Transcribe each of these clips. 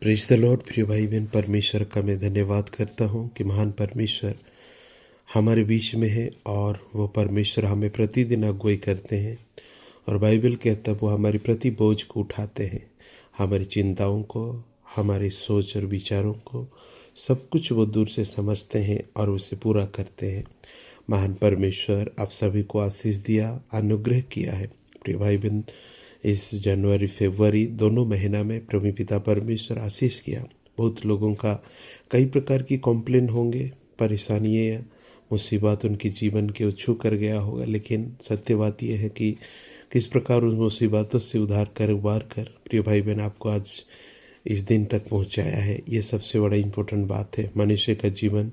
Praise the Lord. प्रिय भाई बहन, परमेश्वर का मैं धन्यवाद करता हूँ कि महान परमेश्वर हमारे बीच में है और वो परमेश्वर हमें प्रतिदिन अगुवाई करते हैं। और बाइबल कहता है वो हमारी प्रति बोझ को उठाते हैं, हमारी चिंताओं को, हमारे सोच और विचारों को, सब कुछ वो दूर से समझते हैं और उसे पूरा करते हैं। महान परमेश्वर आप सभी को आशीष दिया, अनुग्रह किया है। प्रिय भाई बहन, इस जनवरी फरवरी दोनों महीना में प्रभु पिता परमेश्वर आशीष किया। बहुत लोगों का कई प्रकार की कंप्लेन होंगे, परेशानियाँ, मुसीबत उनके जीवन के छू कर गया होगा, लेकिन सत्य बात यह है कि किस प्रकार उन मुसीबतों से उबार कर प्रिय भाई बहन आपको आज इस दिन तक पहुंचाया है। ये सबसे बड़ा इम्पोर्टेंट बात है। मनुष्य का जीवन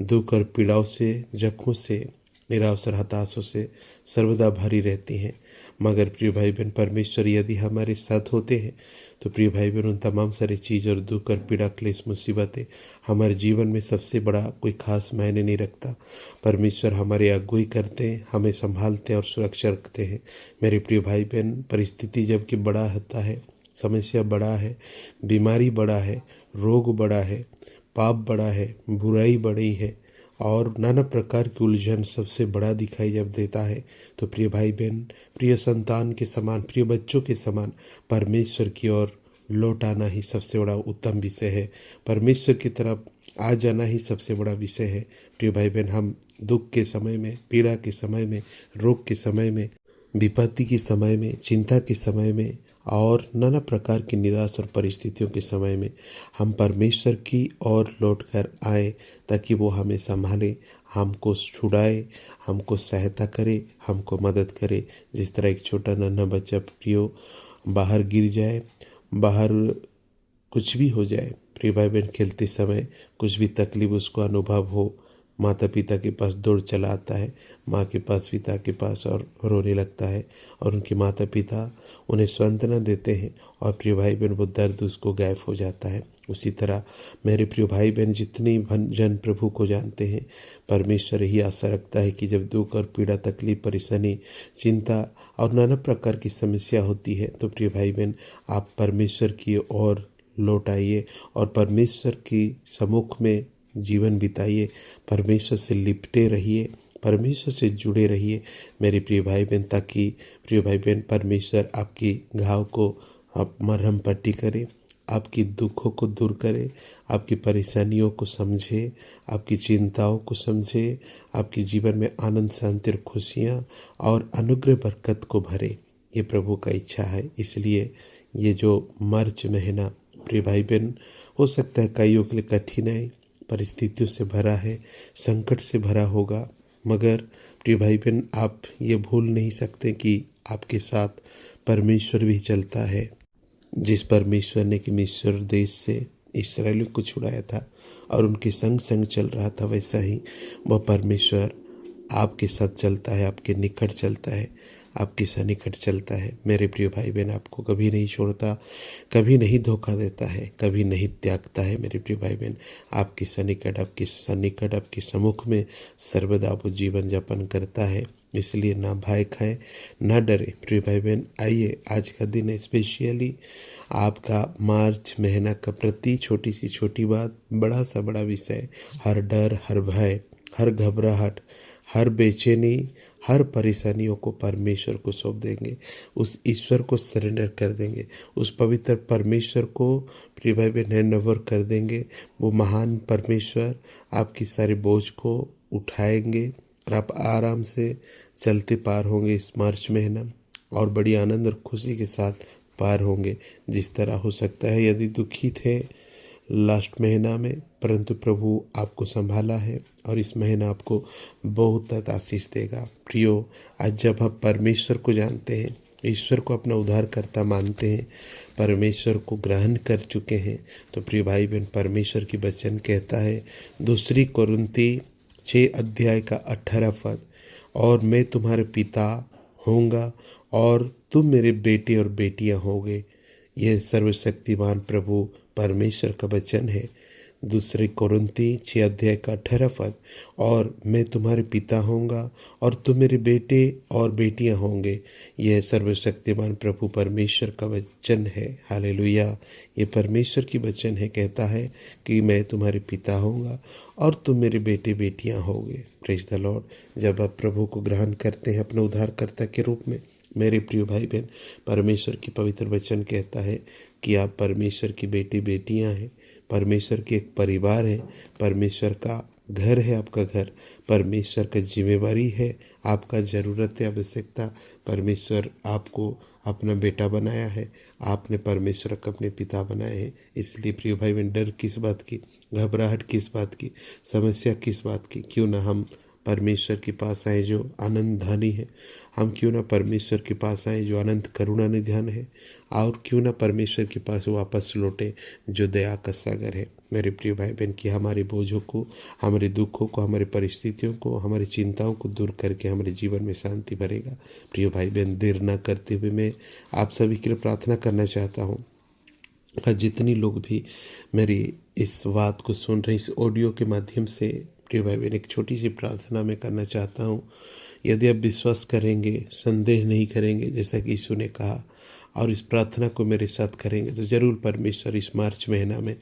दुख और पीड़ाओं से, जख्मों से, निराश और हताशों से सर्वदा भरी रहती हैं। मगर प्रिय भाई बहन, परमेश्वर यदि हमारे साथ होते हैं तो प्रिय भाई बहन उन तमाम सारी चीज़ और दुख और पीड़ा, क्लेश, मुसीबतें हमारे जीवन में सबसे बड़ा कोई खास मायने नहीं रखता। परमेश्वर हमारे अगुवाई करते हैं, हमें संभालते हैं और सुरक्षा रखते हैं। मेरे प्रिय भाई बहन, परिस्थिति जबकि बड़ा होता है, समस्या बड़ा है, बीमारी बड़ा है, रोग बड़ा है, पाप बड़ा है, बुराई बड़ी है और नाना प्रकार की उलझन सबसे बड़ा दिखाई जब देता है, तो प्रिय भाई बहन, प्रिय संतान के समान, प्रिय बच्चों के समान परमेश्वर की ओर लौट आना ही सबसे बड़ा उत्तम विषय है। परमेश्वर की तरफ आ जाना ही सबसे बड़ा विषय है। प्रिय भाई बहन, हम दुख के समय में, पीड़ा के समय में, रोग के समय में, विपत्ति के समय में, चिंता के समय में और नाना प्रकार की निराश और परिस्थितियों के समय में हम परमेश्वर की ओर लौट कर आए, ताकि वो हमें संभाले, हमको छुड़ाए, हमको सहायता करे, हमको मदद करे। जिस तरह एक छोटा नन्हा बच्चा प्रियो बाहर गिर जाए, बाहर कुछ भी हो जाए, प्रिय भाई बहन, खेलते समय कुछ भी तकलीफ उसको अनुभव हो, माता पिता के पास दौड़ चला आता है, माँ के पास, पिता के पास, और रोने लगता है और उनके माता पिता उन्हें सांत्वना देते हैं और प्रिय भाई बहन वो दर्द उसको गायब हो जाता है। उसी तरह मेरे प्रिय भाई बहन, जितने जन प्रभु को जानते हैं, परमेश्वर ही आशा रखता है कि जब दुख और पीड़ा, तकलीफ, परेशानी, चिंता और नाना प्रकार की समस्या होती है तो प्रिय भाई बहन आप परमेश्वर की ओर लौट आइए और परमेश्वर की सम्मुख में जीवन बिताइए, परमेश्वर से लिपटे रहिए, परमेश्वर से जुड़े रहिए मेरे प्रिय भाई बहन, ताकि प्रिय भाई बहन परमेश्वर आपकी घाव को आप मरहम पट्टी करे, आपकी दुखों को दूर करे, आपकी परेशानियों को समझे, आपकी चिंताओं को समझे, आपके जीवन में आनंद, शांति और खुशियाँ और अनुग्रह बरकत को भरे। ये प्रभु का इच्छा है। इसलिए ये जो मार्च महीना प्रिय भाई बहन, हो सकता है कईयों के लिए कठिन है, परिस्थितियों से भरा है, संकट से भरा होगा, मगर प्रिय भाई बहन आप ये भूल नहीं सकते कि आपके साथ परमेश्वर भी चलता है। जिस परमेश्वर ने कि मिस्र देश से इस्राएलियों को छुड़ाया था और उनके संग संग चल रहा था, वैसा ही वह परमेश्वर आपके साथ चलता है, आपके निकट चलता है, आपके सन्निकट चलता है। मेरे प्रिय भाई बहन, आपको कभी नहीं छोड़ता, कभी नहीं धोखा देता है, कभी नहीं त्यागता है। मेरे प्रिय भाई बहन, आपके सन्निकट, आपके सन्निकट, आपके सम्मुख में सर्वदा वो जीवन यापन करता है। इसलिए ना भय खाएं, ना डरे। प्रिय भाई बहन, आइए आज का दिन है स्पेशली आपका मार्च महीना का प्रति छोटी सी छोटी बात, बड़ा सा बड़ा विषय, हर डर, हर भय, हर घबराहट, हर बेचैनी, हर परेशानियों को परमेश्वर को सौंप देंगे, उस ईश्वर को सरेंडर कर देंगे, उस पवित्र परमेश्वर को प्रिय भाई बहन हैंड ओवर कर देंगे। वो महान परमेश्वर आपकी सारे बोझ को उठाएंगे और आप आराम से चलते पार होंगे इस मार्च महीना और बड़ी आनंद और खुशी के साथ पार होंगे। जिस तरह हो सकता है यदि दुखी थे लास्ट महीना में, परंतु प्रभु आपको संभाला है और इस महीना आपको बहुत आशीष देगा। प्रियो, आज जब आप परमेश्वर को जानते हैं, ईश्वर को अपना उद्धारकर्ता मानते हैं, परमेश्वर को ग्रहण कर चुके हैं, तो प्रिय भाई बहन परमेश्वर की वचन कहता है 2 कुरिन्ती 6 अध्याय का 18 पद, और मैं तुम्हारे पिता होऊंगा और तुम मेरे बेटे और बेटियां होगे। यह सर्वशक्तिमान प्रभु परमेश्वर का वचन है। दूसरे कोरिन्ती 6 अध्याय का 18 पद, और मैं तुम्हारे पिता होऊंगा और तुम मेरे बेटे और बेटियां होंगे। यह सर्वशक्तिमान प्रभु परमेश्वर का वचन है। हालेलुया। ये परमेश्वर की वचन है, कहता है कि मैं तुम्हारे पिता होऊंगा और तुम मेरे बेटे बेटियां होगे। Praise the Lord. जब आप प्रभु को ग्रहण करते हैं अपने उद्धारकर्ता के रूप में, मेरे प्रिय भाई बहन, परमेश्वर की पवित्र वचन कहता है कि आप परमेश्वर की बेटी बेटियां हैं, परमेश्वर के एक परिवार है, परमेश्वर का घर है आपका घर, परमेश्वर का जिम्मेवारी है, आपका ज़रूरत है, आवश्यकता। परमेश्वर आपको अपना बेटा बनाया है, आपने परमेश्वर को अपने पिता बनाए हैं। इसलिए प्रिय भाई बहन, डर किस बात की, घबराहट किस बात की, समस्या किस बात की? क्यों ना हम परमेश्वर के पास आए जो आनंद धानी है, हम क्यों ना परमेश्वर के पास आए जो अनंत करुणा निधान है, और क्यों ना परमेश्वर के पास वापस लौटे जो दया का सागर है। मेरे प्रिय भाई बहन, की हमारे बोझों को, हमारे दुखों को, हमारी परिस्थितियों को, हमारी चिंताओं को दूर करके हमारे जीवन में शांति भरेगा। प्रिय भाई बहन, देर ना करते हुए मैं आप सभी के लिए प्रार्थना करना चाहता हूँ। और जितनी लोग भी मेरी इस बात को सुन रहे, इस ऑडियो के माध्यम से, प्रिय भाई बहन, एक छोटी सी प्रार्थना मैं करना चाहता हूँ। यदि आप विश्वास करेंगे, संदेह नहीं करेंगे, जैसा कि यीशु ने कहा, और इस प्रार्थना को मेरे साथ करेंगे, तो ज़रूर परमेश्वर इस मार्च महीना में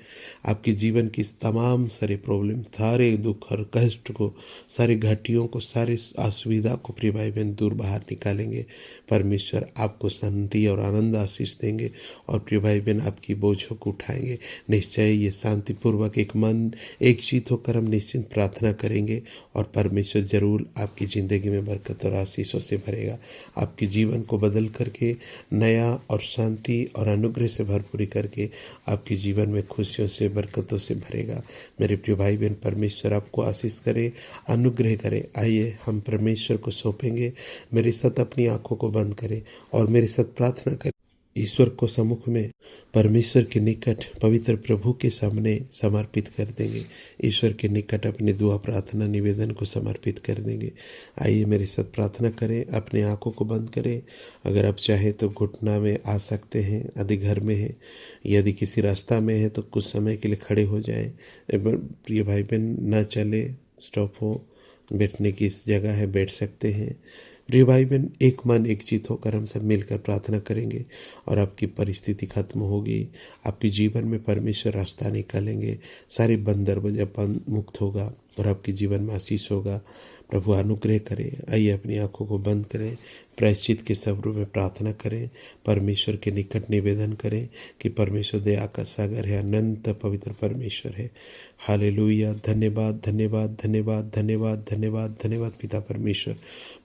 आपके जीवन की तमाम सारे प्रॉब्लम, सारे दुख और कष्ट को, सारी घाटियों को, सारी असुविधा को प्रिय भाई बहन दूर बाहर निकालेंगे। परमेश्वर आपको शांति और आनंद आशीष देंगे, और प्रिय भाई बहन आपकी बोझों को उठाएंगे। निश्चय ये शांतिपूर्वक एक मन एक चित होकर हम निश्चिंत प्रार्थना करेंगे, और परमेश्वर ज़रूर आपकी ज़िंदगी में बरकत और आशीषों से भरेगा, आपके जीवन को बदल करके नया और शांति और अनुग्रह से भरपूरी करके आपके जीवन में खुशियों से, बरकतों से भरेगा। मेरे प्रिय भाई बहन, परमेश्वर आपको आशीष करे, अनुग्रह करे। आइए हम परमेश्वर को सौंपेंगे। मेरे साथ अपनी आंखों को बंद करें और मेरे साथ प्रार्थना करें। ईश्वर को सम्मुख में, परमेश्वर के निकट, पवित्र प्रभु के सामने समर्पित कर देंगे। ईश्वर के निकट अपनी दुआ, प्रार्थना, निवेदन को समर्पित कर देंगे। आइए मेरे साथ प्रार्थना करें, अपने आंखों को बंद करें। अगर आप चाहें तो घुटना में आ सकते हैं, यदि घर में है, यदि किसी रास्ता में है तो कुछ समय के लिए खड़े हो जाएं। प्रिय भाई बहन, न चले, स्टॉप हो, बैठने की इस जगह है, बैठ सकते हैं। प्रिय भाई बहन, एक मन एक चित होकर हम सब मिलकर प्रार्थना करेंगे, और आपकी परिस्थिति खत्म होगी, आपके जीवन में परमेश्वर रास्ता निकालेंगे, सारे बंद दरवाजा बंद मुक्त होगा, और आपके जीवन में आशीष होगा। प्रभु अनुग्रह करें। आइए अपनी आंखों को बंद करें, प्रायश्चित के शब्दों में प्रार्थना करें, परमेश्वर के निकट निवेदन करें कि परमेश्वर दया का सागर है, अनंत पवित्र परमेश्वर है। हालेलुया। धन्यवाद, धन्यवाद, धन्यवाद, धन्यवाद, धन्यवाद, धन्यवाद पिता परमेश्वर।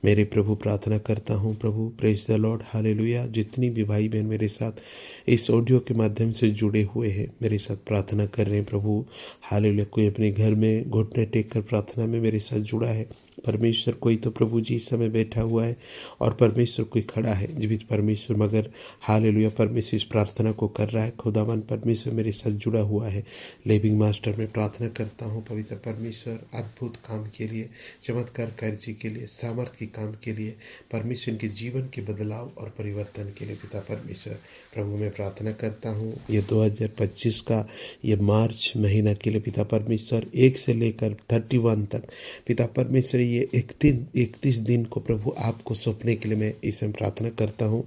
मेरे प्रभु, प्रार्थना करता हूँ प्रभु, प्रेज द लॉर्ड। हालेलुया। जितनी भी भाई बहन मेरे साथ इस ऑडियो के माध्यम से जुड़े हुए हैं, मेरे साथ प्रार्थना कर रहे हैं प्रभु, हालेलुया। कोई अपने घर में घुटने टेक कर प्रार्थना में मेरे साथ जुड़ा है परमेश्वर। कोई तो प्रभु जी इस समय बैठा हुआ है, और परमेश्वर कोई खड़ा है जीवित परमेश्वर, मगर हालेलुया परमेश्वर इस प्रार्थना को कर रहा है। खुदावन परमेश्वर मेरे साथ जुड़ा हुआ है। लिविंग मास्टर में प्रार्थना करता हूँ पवित्र परमेश्वर, अद्भुत काम के लिए, चमत्कार कार्य के लिए, सामर्थ्य के काम के लिए, परमेश्वर के जीवन के बदलाव और परिवर्तन के लिए पिता परमेश्वर। प्रभु मैं प्रार्थना करता हूँ ये 2025 का ये मार्च महीना के लिए पिता परमेश्वर, 1 से लेकर 31 तक पिता परमेश्वर, ये 31 दिन को प्रभु आपको सौंपने के लिए मैं इसमें प्रार्थना करता हूँ।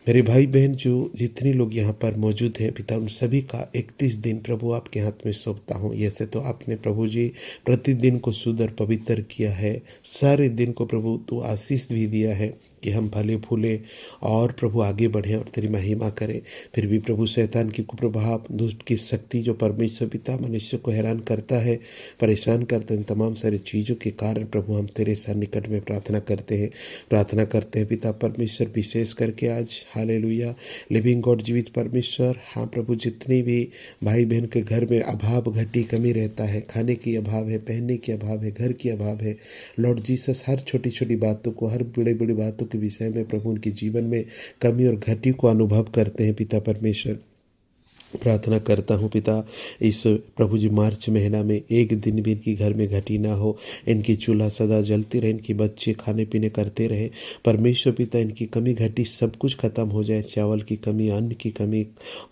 मेरे भाई बहन जो जितने लोग यहाँ पर मौजूद हैं पिता, उन सभी का 31 दिन प्रभु आपके हाथ में सौंपता हूँ। ऐसे तो आपने प्रभु जी प्रतिदिन को सुंदर पवित्र किया है, सारे दिन को प्रभु तो आशीष भी दिया है कि हम फले फूले और प्रभु आगे बढ़ें और तेरी महिमा करें। फिर भी प्रभु शैतान की कुप्रभाव, दुष्ट की शक्ति जो परमेश्वर पिता मनुष्य को हैरान करता है, परेशान करता है, इन तमाम सारी चीज़ों के कारण प्रभु हम तेरे निकट में प्रार्थना करते हैं पिता परमेश्वर, विशेष करके आज हालेलुया लिविंग गॉड जीवित परमेश्वर। हाँ प्रभु, जितनी भी भाई बहन के घर में अभाव, घटी, कमी रहता है, खाने की अभाव है, पहनने की अभाव है, घर की अभाव है, लॉर्ड जीसस हर छोटी छोटी बातों को, हर बड़ी बड़ी बातों के विषय में प्रभु उनके जीवन में कमी और घटी को अनुभव करते हैं पिता परमेश्वर। प्रार्थना करता हूँ पिता, इस प्रभु जी मार्च महीना में एक दिन भी इनकी घर में घटी ना हो, इनकी चूल्हा सदा जलती रहे, इनके बच्चे खाने पीने करते रहे परमेश्वर पिता। इनकी कमी घटी सब कुछ खत्म हो जाए, चावल की कमी, अन्न की कमी,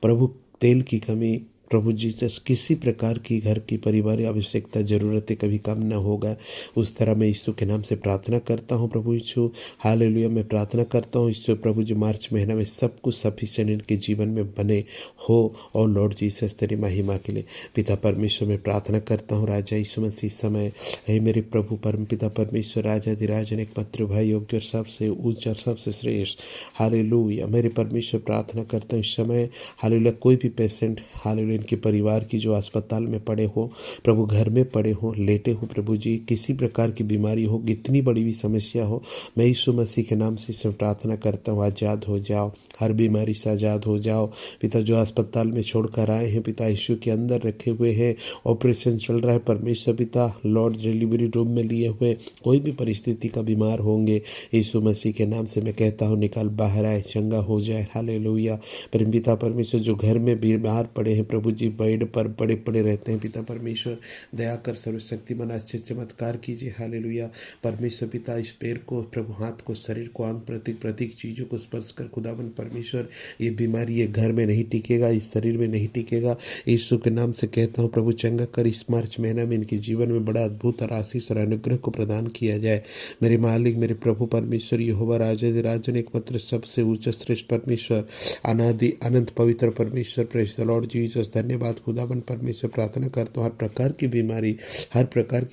प्रभु तेल की कमी, प्रभु जीसस किसी प्रकार की घर की परिवार आवश्यकता ज़रूरतें कभी कम ना होगा। उस तरह मैं यीशु के नाम से प्रार्थना करता हूँ प्रभु यीशु। हालेलुया। मैं प्रार्थना करता हूँ यीशु प्रभु जी मार्च महीना में सब कुछ सफिशिएंट इनके जीवन में बने हो और लॉर्ड जीसस तेरी महिमा के लिए पिता परमेश्वर मैं प्रार्थना करता हूँ राजा यीशु मसीह समय हे मेरे प्रभु परम पिता परमेश्वर राजा अधिराज अनेक पत्र भाई योग्य और सबसे उच्च और सबसे श्रेष्ठ हालेलुया। मेरे परमेश्वर प्रार्थना करता हूँ इस समय हालेलुया कोई भी पेशेंट हालेलुया इनके परिवार की जो अस्पताल में पड़े हो प्रभु घर में पड़े हो लेटे हो प्रभु जी किसी प्रकार की बीमारी हो कितनी बड़ी भी समस्या हो मैं यीशु मसीह के नाम से इसमें प्रार्थना करता हूँ आज़ाद हो जाओ हर बीमारी से आज़ाद हो जाओ पिता। जो अस्पताल में छोड़कर आए हैं पिता यीशु के अंदर रखे हुए हैं ऑपरेशन चल रहा है परमेश्वर पिता लॉर्ड डिलीवरी रूम में लिए हुए कोई भी परिस्थिति का बीमार होंगे यीशु मसीह के नाम से मैं कहता हूँ निकाल बाहर आए चंगा हो जाए हालेलुया। परम पिता परमेश्वर जो घर में बीमार पड़े हैं प्रभु जी बेड पर पड़े पड़े रहते हैं पिता परमेश्वर दया कर सर्वशक्तिमान अच्छे चमत्कार कीजिए हालेलुया। परमेश्वर पिता इस पैर को प्रभु हाथ को शरीर को अंग प्रतीक प्रतीक चीज़ों को स्पर्श कर खुदावन परमेश्वर ये बीमारी ये घर में नहीं टिकेगा इस शरीर में नहीं टिकेगा यीशु के नाम से कहता हूँ प्रभु चंगा कर इस मार्च महीना में इनके जीवन में बड़ा अद्भुत और आशीष और अनुग्रह को प्रदान किया जाए। मेरे मालिक मेरे प्रभु परमेश्वर यहोवा राजा राजन एकमात्र सबसे उच्च श्रेष्ठ परमेश्वर अनादि अनंत पवित्र परमेश्वर प्रेस द लॉर्ड जीसस धन्यवाद खुदावन परमेश्वर प्रार्थना करता हूँ हर प्रकार की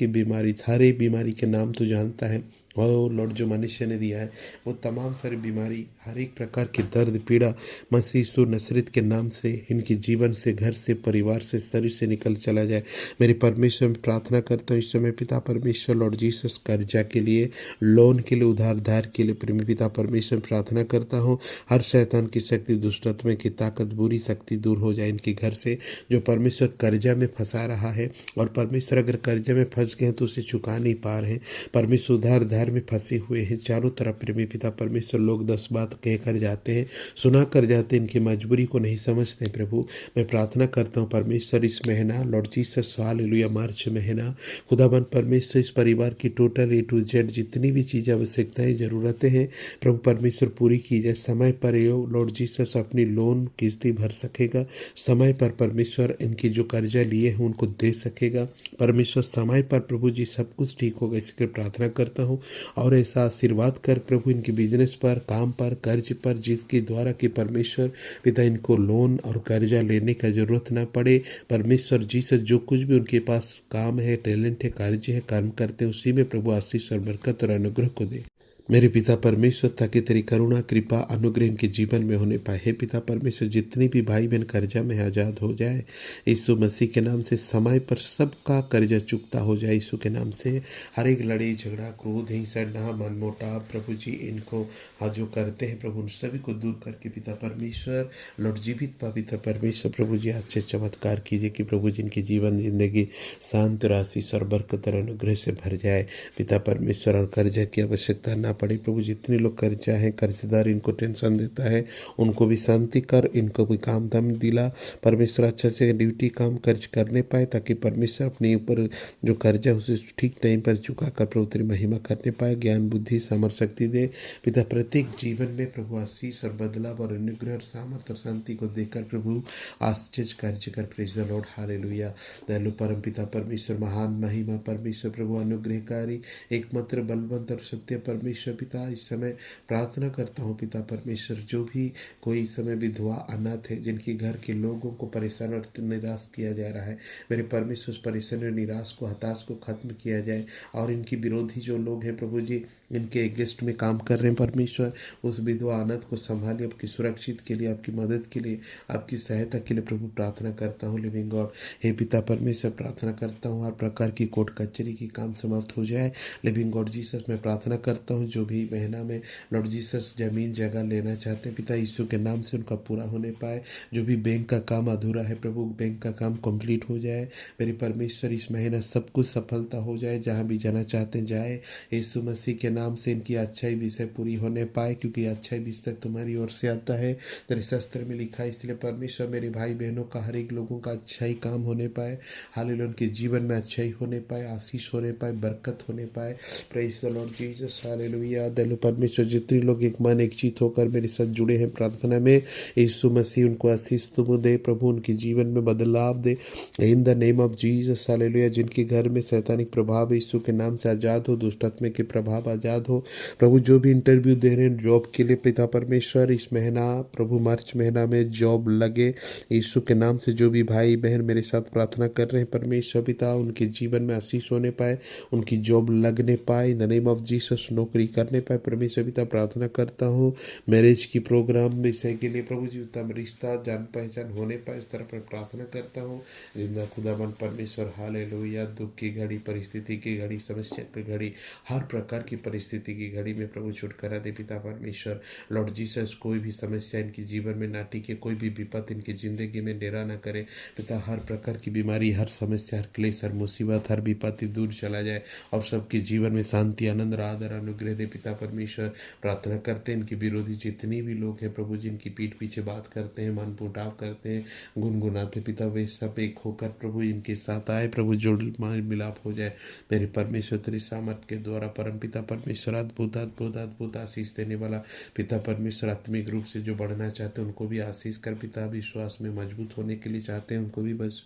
बीमारी हर एक बीमारी के नाम तो जानता है और लॉर्ड जो मनुष्य ने दिया है वो तमाम सारी बीमारी हर एक प्रकार की दर्द पीड़ा मसीह यीशु नसरत के नाम से इनके जीवन से घर से परिवार से शरीर से निकल चला जाए। मेरे परमेश्वर में प्रार्थना करता हूँ इस समय पिता परमेश्वर लॉर्ड जीसस कर्जा के लिए लोन के लिए उधार के लिए प्रेमी पिता परमेश्वर में प्रार्थना करता हूँ हर शैतान की शक्ति दुष्टात्मा की ताकत बुरी शक्ति दूर हो जाए इनके घर से जो परमेश्वर कर्जा में फंसा रहा है और परमेश्वर अगर कर्जा में फंस गए तो उसे चुका नहीं पा रहे हैं परमेश्वर उधार में फंसे हुए हैं चारों तरफ प्रेमी पिता परमेश्वर लोग 10 बात कहकर जाते हैं सुना कर जाते हैं इनकी मजबूरी को नहीं समझते प्रभु। मैं प्रार्थना करता हूँ परमेश्वर इस महीना लॉर्ड जीसस हालेलुया मार्च महीना खुदाबंद परमेश्वर इस परिवार की टोटल A to Z जितनी भी चीज़ें आवश्यकताएं ज़रूरतें हैं प्रभु परमेश्वर पूरी की जाए समय पर ये लॉर्ड जीसस अपनी लोन किस्ती भर सकेगा समय पर परमेश्वर इनकी जो कर्जा लिए हैं उनको दे सकेगा परमेश्वर समय पर प्रभु जी सब कुछ ठीक होगा इसके प्रार्थना करता हूँ और ऐसा आशीर्वाद कर प्रभु इनके बिजनेस पर काम पर कर्ज पर जिसके द्वारा कि परमेश्वर पिता इनको लोन और कर्जा लेने का जरूरत ना पड़े परमेश्वर जीसस जो कुछ भी उनके पास काम है टैलेंट है कार्य है कर्म करते हैं उसी में प्रभु आशीष और बरकत और अनुग्रह को दे मेरे पिता परमेश्वर ताकि तेरी करुणा कृपा अनुग्रह इनके जीवन में होने पाए। हे पिता परमेश्वर जितनी भी भाई बहन कर्जा में आज़ाद हो जाए यीशु मसीह के नाम से समय पर सबका कर्जा चुकता हो जाए यीशु के नाम से हर एक लड़ाई झगड़ा क्रोध हिंसा ना मनमुटाव प्रभु जी इनको जो करते हैं प्रभु उन सभी को दूर करके पिता परमेश्वर लौट जीवित पवित्र परमेश्वर प्रभु जी आज से चमत्कार कीजिए कि प्रभु जी इनकी जीवन जिंदगी शांत आशीष और बरकत और अनुग्रह से भर जाए पिता परमेश्वर और कर्जा की आवश्यकता ना पड़े प्रभु जितने लोग कर्जा है कर्जदार इनको टेंशन देता है उनको भी शांति कर इनको भी काम दाम दिला परमेश्वर अच्छा से ड्यूटी काम कर्ज करने पाए ताकि परमेश्वर अपने ऊपर जो कर्जा है उसे ठीक टाइम पर चुका कर प्रभु तेरी महिमा करने पाए ज्ञान बुद्धि सामर्थ शक्ति दे पिता प्रत्येक जीवन में प्रभु आशीष और बदलाव और अनुग्रह और सामर्थ और शांति को देकर प्रभु आश्चर्य कार्य कर प्रेज द लॉर्ड हालेलुया। दयालु परम पिता परमेश्वर महान महिमा परमेश्वर प्रभु अनुग्रहकारी एकमात्र बलवंत और सत्य परमेश्वर पिता इस समय प्रार्थना करता हूँ पिता परमेश्वर जो भी कोई इस समय विधवा अनाथ है जिनके घर के लोगों को परेशान और निराश किया जा रहा है मेरे परमेश्वर परेशान और निराश को हताश को खत्म किया जाए और इनकी विरोधी जो लोग हैं प्रभु जी इनके अगेंस्ट में काम कर रहे हैं परमेश्वर उस विधवा अनाथ को संभालिए आपकी सुरक्षित के लिए आपकी मदद के लिए आपकी सहायता के लिए प्रभु प्रार्थना करता हूँ लिविंग गॉड। हे पिता परमेश्वर प्रार्थना करता हूँ हर प्रकार की कोर्ट कचहरी की काम समाप्त हो जाए लिविंग गॉड जीसस मैं प्रार्थना करता हूँ जो भी महीना में लॉर्ड जीसस जमीन जगह लेना चाहते हैं पिता यीशु के नाम से उनका पूरा होने पाए जो भी बैंक का काम अधूरा है प्रभु बैंक का काम कंप्लीट हो जाए मेरे परमेश्वर इस महीना सब कुछ सफलता हो जाए जहाँ भी जाना चाहते हैं जाए यीशु मसीह के नाम से इनकी अच्छाई विषय पूरी होने पाए क्योंकि अच्छाई विषय तुम्हारी ओर से आता है तेरे शास्त्र में लिखा है इसलिए परमेश्वर मेरे भाई बहनों का हर एक लोगों का अच्छाई काम होने पाए हालेलुया उनके जीवन में अच्छाई होने पाए आशीष होने पाए बरकत होने पाए praise the Lord Jesus hallelujah. Hallelujah. दयालु परमेश्वर, जितने लोग एक मन एक चित होकर मेरे साथ जुड़े हैं प्रार्थना में, यीशु मसीह उनको आशीष तुम दे प्रभु, उनके जीवन में बदलाव दे in the name of Jesus hallelujah. जिनके घर में शैतानिक प्रभाव यीशु के नाम से आज़ाद हो, दुष्ट आत्मा के प्रभाव आज़ाद हो प्रभु। जो भी इंटरव्यू दे रहे हैं जॉब के लिए पिता परमेश्वर, इस महीना प्रभु मार्च महीना में जॉब लगे यीशु के नाम से। जो भी भाई बहन मेरे साथ प्रार्थना कर रहे हैं परमेश्वर पिता, उनके जीवन में आशीष होने पाए, उनकी जॉब लगने पाए इन द नेम ऑफ जीसस, नौकरी करने पाए परमेश्वर पिता। प्रार्थना करता हूँ मैरिज की प्रोग्राम विषय के लिए प्रभु जी, उत्तम रिश्ता जान पहचान होने पाए, इस तरह पर प्रार्थना करता हूँ। जिंदा खुदाबंद परमेश्वर हालेलुया। दुख की घड़ी, परिस्थिति की घड़ी, समस्या की घड़ी, हर प्रकार की परिस्थिति की घड़ी में प्रभु छुटकारा दे पिता परमेश्वर। लॉर्ड जीसस, कोई भी समस्या इनके जीवन में ना टिके, कोई भी विपत इनकी जिंदगी में डेरा ना करे पिता। हर प्रकार की बीमारी, हर समस्या, हर क्लेश, हर मुसीबत, हर विपत्ति दूर चला जाए और सबके जीवन में शांति, आनंद, आदर, अनुग्रह दे पिता परमेश्वर। प्रार्थना करते हैं इनके विरोधी जितनी भी लोग हैं प्रभु, जिनकी पीठ पीछे बात करते हैं, मन मुटाव करते हैं, गुनगुनाते पिता, वे सब एक होकर प्रभु इनके साथ आए प्रभु, जोड़ मिलाप हो जाए मेरे परमेश्वर। तेरे सामर्थ के द्वारा परम पिता परमेश्वर, अद्भुत अद्भुत अद्भुत आशीष देने वाला पिता परमेश्वर। आत्मिक रूप से जो बढ़ना चाहते हैं उनको भी आशीष कर पिता, विश्वास में मजबूत होने के लिए चाहते हैं उनको भी बस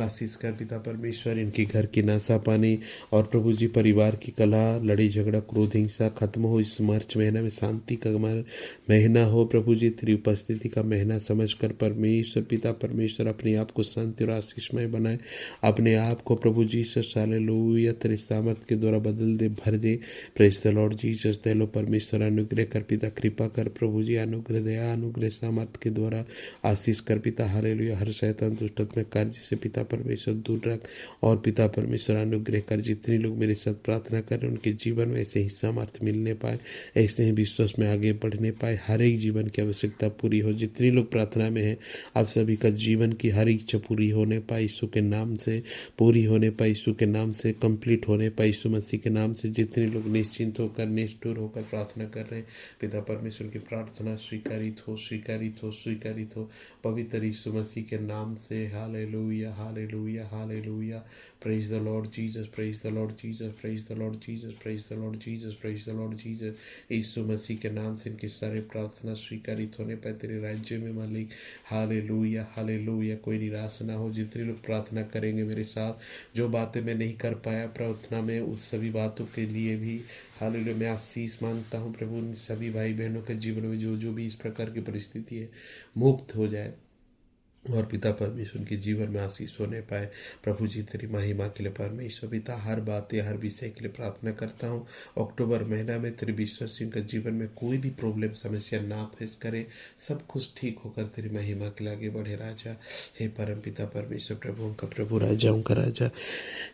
आशीष कर पिता परमेश्वर। इनके घर की नाशा पानी और प्रभु जी परिवार की कलह, लड़ी झगड़ा, क्रोध, हिंसा खत्म हो। इस मार्च महीना में शांति का महीना हो प्रभु जी, तेरी उपस्थिति का महीना समझकर परमेश्वर पिता परमेश्वर अपने आप को शांति और आशीषमय बनाए। अपने आप को प्रभु जीसस हालेलुया तेरे सामर्थ के द्वारा बदल दे, भर दे। Praise the Lord Jesus. दयालु परमेश्वर, अनुग्रह कर पिता, कृपा कर प्रभु जी, अनुग्रह दया अनुग्रह सामर्थ के द्वारा आशीष कर पिता हालेलुया। हर शैतान दुष्टता में कार्य से पिता परमेश्वर दूर रख और पिता परमेश्वर अनुग्रह कर। जितने लोग मेरे साथ प्रार्थना करें उनके जीवन में ऐसे ही सामर्थ मिलने पाए, ऐसे ही विश्वास में आगे बढ़ने पाए, हर एक जीवन की आवश्यकता पूरी हो। जितने लोग प्रार्थना में हैं आप सभी का जीवन की हर इच्छा पूरी होने पाए यीशु के नाम से, पूरी होने पाए यीशु के नाम से, कंप्लीट होने पाए यीशु मसीह के नाम से। जितने लोग निश्चिंत होकर निष्ठुर होकर प्रार्थना कर रहे हैं पिता परमेश्वर की प्रार्थना स्वीकारित हो, स्वीकारित हो, स्वीकारित हो पवित्र यीशु मसीह के नाम से। Hallelujah hallelujah hallelujah. Praise the Lord Jesus, praise the Lord Jesus, praise the Lord Jesus, praise the Lord Jesus, praise the Lord Jesus. यीशु मसीह के नाम से इनकी सारे प्रार्थना स्वीकारित होने पाए तेरे राज्य में मालिक। Hallelujah hallelujah. कोई निराश ना हो। जितने लोग प्रार्थना करेंगे मेरे साथ, जो बातें मैं नहीं कर पाया प्रार्थना में, उस सभी बातों के लिए भी हालेलुया मैं आशीष मांगता हूँ प्रभु। उन सभी भाई बहनों के जीवन में जो जो भी इस प्रकार की परिस्थिति है मुक्त हो जाए और पिता परमेश्वर के जीवन में आशीष होने पाए प्रभु जी। तेरी महिमा के लिए परमेश्वर पिता हर बातें हर विषय के लिए प्रार्थना करता हूँ। अक्टूबर महीना में तेरे विश्वासियों के जीवन में कोई भी प्रॉब्लम समस्या ना फेस करे, सब कुछ ठीक होकर तेरी महिमा के लिए आगे बढ़े राजा। हे परम पिता परमेश्वर, प्रभुओं का प्रभु, राजाओं का राजा,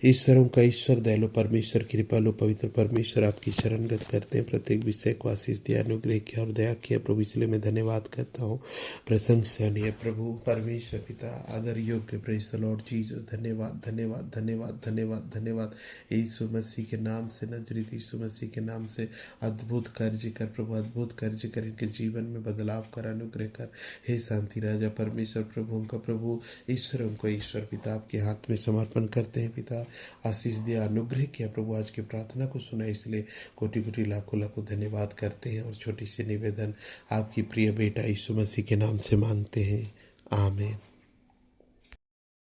ईश्वरों का ईश्वर, दयालु परमेश्वर, कृपालु पवित्र परमेश्वर, आपकी शरणगत करते हैं। प्रत्येक विषय को आशीष दिया, अनुग्रह किया और दया किया प्रभु, इसलिए मैं धन्यवाद करता हूँ। प्रशंसनीय प्रभु परमेश्वर पिता, आदर योग्य। Praise the Lord Jesus. धन्यवाद धन्यवाद धन्यवाद धन्यवाद धन्यवाद यीशु मसीह के नाम से, नजरीत यीशु मसीह के नाम से अद्भुत कार्य कर प्रभु, अद्भुत कार्य कर, इनके जीवन में बदलाव कर, अनुग्रह कर। हे शांति राजा परमेश्वर, प्रभुओं का प्रभु, ईश्वरों को ईश्वर पिता, आपके हाथ में समर्पण करते हैं पिता। आशीष दिया, अनुग्रह किया प्रभु, आज की प्रार्थना को सुना, इसलिए कोटि कोटि लाखों लाखों धन्यवाद करते हैं। और छोटी सी निवेदन आपकी प्रिय बेटा यीशु मसीह के नाम से मांगते हैं, आमीन।